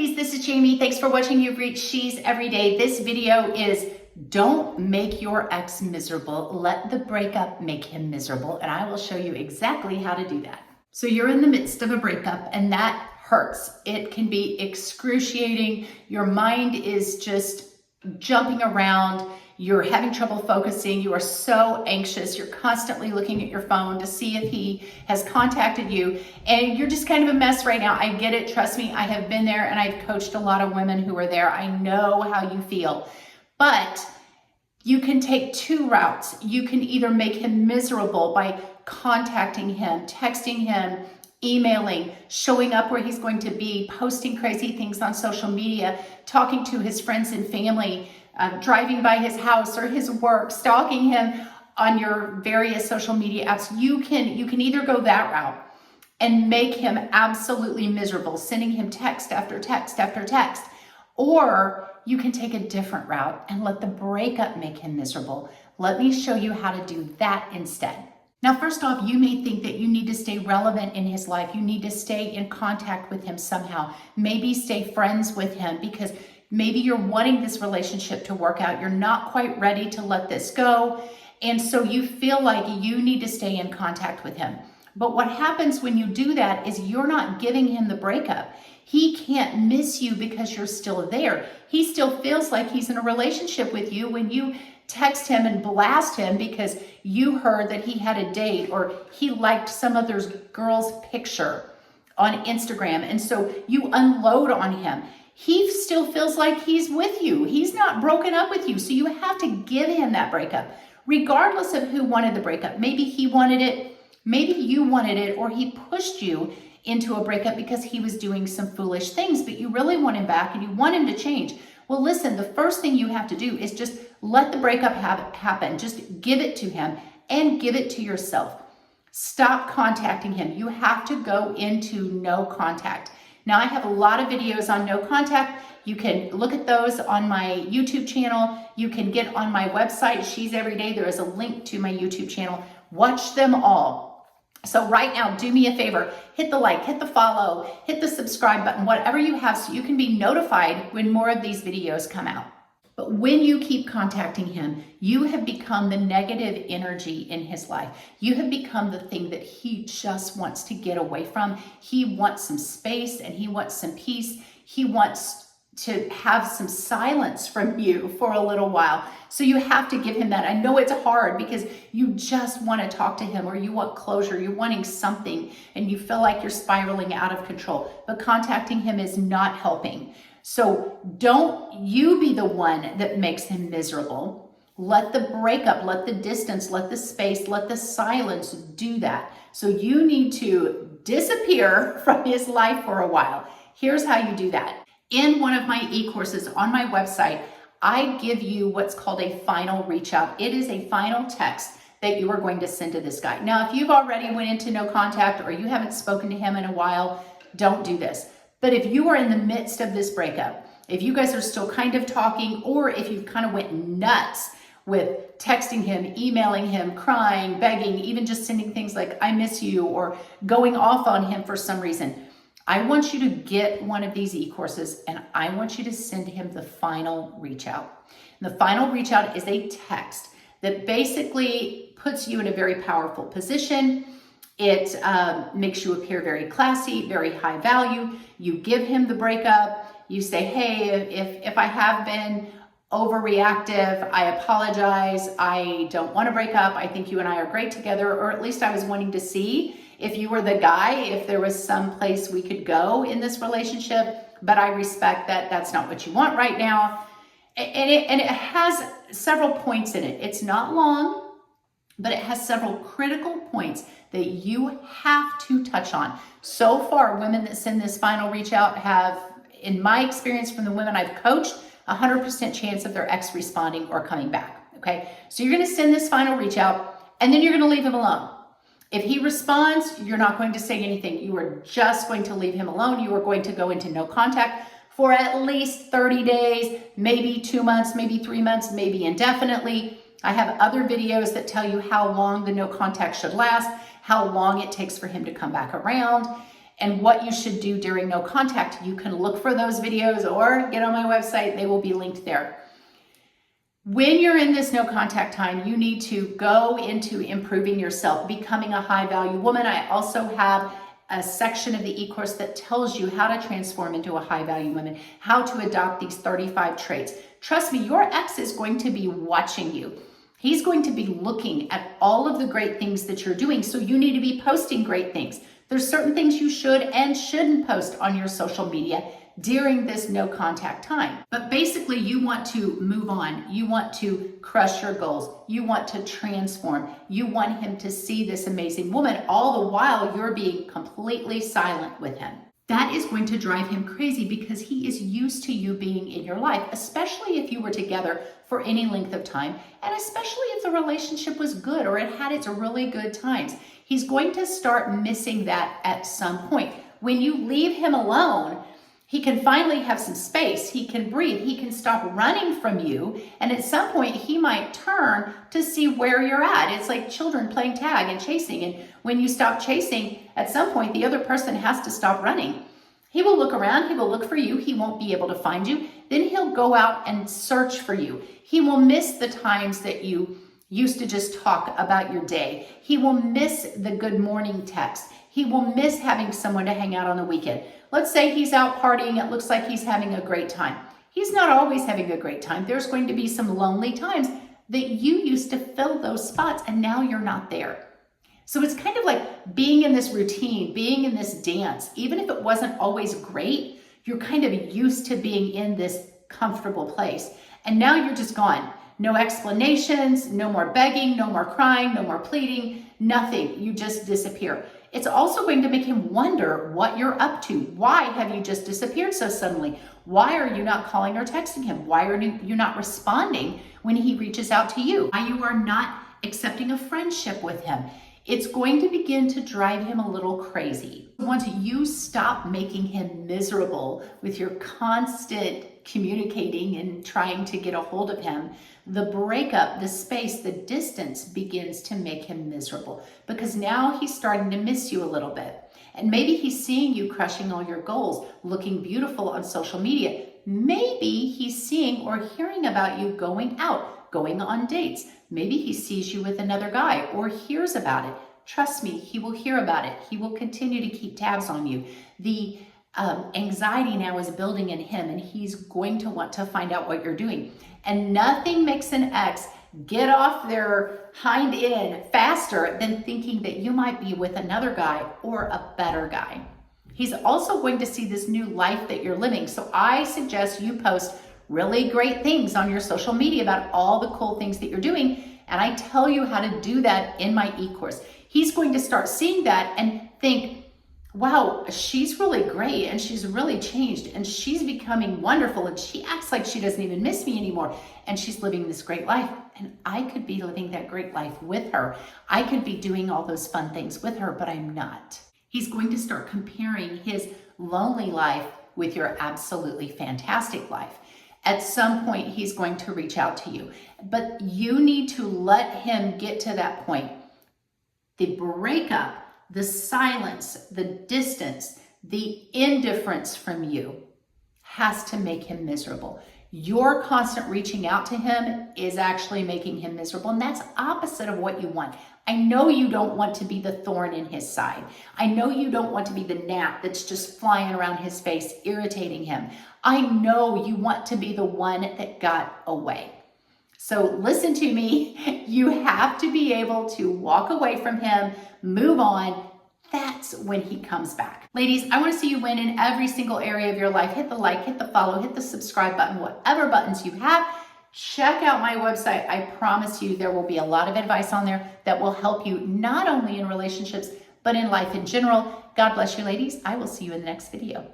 ladies, this is Jamie. Thanks for watching You've Reached She's Everyday. This video is don't make your ex miserable. Let the breakup make him miserable. And I will show you exactly how to do that. So you're in the midst of a breakup and that hurts. It can be excruciating. Your mind is just jumping around. You're having trouble focusing. You are so anxious. You're constantly looking at your phone to see if he has contacted you. And you're just kind of a mess right now. I get it. Trust me, I have been there and I've coached a lot of women who are there. I know how you feel. But you can take two routes. You can either make him miserable by contacting him, texting him, emailing, showing up where he's going to be, posting crazy things on social media, talking to his friends and family, driving by his house or his work, stalking him on your various social media apps. You can either go that route and make him absolutely miserable, sending him text after text after text, or you can take a different route and let the breakup make him miserable. Let me show you how to do that instead. Now, first off, you may think that you need to stay relevant in his life. You need to stay in contact with him somehow. Maybe stay friends with him because maybe you're wanting this relationship to work out. You're not quite ready to let this go. And so you feel like you need to stay in contact with him. But what happens when you do that is you're not giving him the breakup. He can't miss you because you're still there. He still feels like he's in a relationship with you when you text him and blast him because you heard that he had a date or he liked some other girl's picture on Instagram. And so you unload on him. He still feels like he's with you. He's not broken up with you. So you have to give him that breakup, regardless of who wanted the breakup. Maybe he wanted it, maybe you wanted it, or he pushed you into a breakup because he was doing some foolish things, but you really want him back and you want him to change. Well, listen, the first thing you have to do is just let the breakup happen. Just give it to him and give it to yourself. Stop contacting him. You have to go into no contact. Now, I have a lot of videos on no contact. You can look at those on my YouTube channel. You can get on my website, She's Everyday. There is a link to my YouTube channel. Watch them all. So right now, do me a favor, hit the like, hit the follow, hit the subscribe button, whatever you have so you can be notified when more of these videos come out. But when you keep contacting him, you have become the negative energy in his life. You have become the thing that he just wants to get away from. He wants some space and he wants some peace. He wants to have some silence from you for a little while. So you have to give him that. I know it's hard because you just want to talk to him or you want closure, you're wanting something and you feel like you're spiraling out of control, but contacting him is not helping. So don't you be the one that makes him miserable. Let the breakup, let the distance, let the space, let the silence do that. So you need to disappear from his life for a while. Here's how you do that. In one of my e-courses on my website, I give you what's called a final reach out. It is a final text that you are going to send to this guy. Now, if you've already went into no contact or you haven't spoken to him in a while, don't do this. But if you are in the midst of this breakup, if you guys are still kind of talking, or if you've kind of went nuts with texting him, emailing him, crying, begging, even just sending things like, I miss you, or going off on him for some reason, I want you to get one of these e-courses and I want you to send him the final reach out. And the final reach out is a text that basically puts you in a very powerful position. It makes you appear very classy, very high value. You give him the breakup. You say, hey, if I have been overreactive, I apologize. I don't want to break up. I think you and I are great together, or at least I was wanting to see if you were the guy, if there was some place we could go in this relationship, but I respect that that's not what you want right now. And it has several points in it. It's not long, but it has several critical points that you have to touch on. So far, women that send this final reach out have, in my experience from the women I've coached, 100% chance of their ex responding or coming back, okay? So you're gonna send this final reach out and then you're gonna leave him alone. If he responds, you're not going to say anything. You are just going to leave him alone. You are going to go into no contact for at least 30 days, maybe 2 months, maybe 3 months, maybe indefinitely. I have other videos that tell you how long the no contact should last, how long it takes for him to come back around. and what you should do during no contact. You can look for those videos or get on my website. They will be linked there. When you're in this no contact time, you need to go into improving yourself, becoming a high value woman. I also have a section of the e-course that tells you how to transform into a high value woman, how to adopt these 35 traits. Trust me, your ex is going to be watching you. He's going to be looking at all of the great things that you're doing. So you need to be posting great things. There's certain things you should and shouldn't post on your social media during this no contact time. But basically, you want to move on. You want to crush your goals. You want to transform. You want him to see this amazing woman, all the while you're being completely silent with him. That is going to drive him crazy because he is used to you being in your life, especially if you were together for any length of time, and especially if the relationship was good or it had its really good times. He's going to start missing that at some point. When you leave him alone, he can finally have some space. He can breathe. He can stop running from you. And at some point, he might turn to see where you're at. It's like children playing tag and chasing. And when you stop chasing, at some point, the other person has to stop running. He will look around. He will look for you. He won't be able to find you. Then he'll go out and search for you. He will miss the times that you used to just talk about your day. He will miss the good morning text. He will miss having someone to hang out on the weekend. Let's say he's out partying. It looks like he's having a great time. He's not always having a great time. There's going to be some lonely times that you used to fill those spots and now you're not there. So it's kind of like being in this routine, being in this dance. Even if it wasn't always great, you're kind of used to being in this comfortable place. And now you're just gone. No explanations, no more begging, no more crying, no more pleading, nothing. You just disappear. It's also going to make him wonder what you're up to. Why have you just disappeared so suddenly? Why are you not calling or texting him? Why are you not responding when he reaches out to you? Why you are not accepting a friendship with him? It's going to begin to drive him a little crazy. Once you stop making him miserable with your constant communicating and trying to get a hold of him, the breakup, the space, the distance begins to make him miserable because now he's starting to miss you a little bit. And maybe he's seeing you crushing all your goals, looking beautiful on social media. Maybe he's seeing or hearing about you going out, going on dates. Maybe he sees you with another guy or hears about it. Trust me, he will hear about it. He will continue to keep tabs on you. The anxiety now is building in him and he's going to want to find out what you're doing. And nothing makes an ex get off their hind end faster than thinking that you might be with another guy or a better guy. He's also going to see this new life that you're living. So I suggest you post really great things on your social media about all the cool things that you're doing. And I tell you how to do that in my e-course. He's going to start seeing that and think, wow, she's really great and she's really changed and she's becoming wonderful and she acts like she doesn't even miss me anymore and she's living this great life and I could be living that great life with her. I could be doing all those fun things with her, but I'm not. He's going to start comparing his lonely life with your absolutely fantastic life. At some point, he's going to reach out to you, but you need to let him get to that point. The breakup, the silence, the distance, the indifference from you has to make him miserable. Your constant reaching out to him is actually making him miserable, and that's opposite of what you want. I know you don't want to be the thorn in his side. I know you don't want to be the gnat that's just flying around his face, irritating him. I know you want to be the one that got away. So listen to me. You have to be able to walk away from him, move on. That's when he comes back. Ladies, I want to see you win in every single area of your life. Hit the like, hit the follow, hit the subscribe button, whatever buttons you have. Check out my website. I promise you there will be a lot of advice on there that will help you not only in relationships, but in life in general. God bless you, ladies. I will see you in the next video.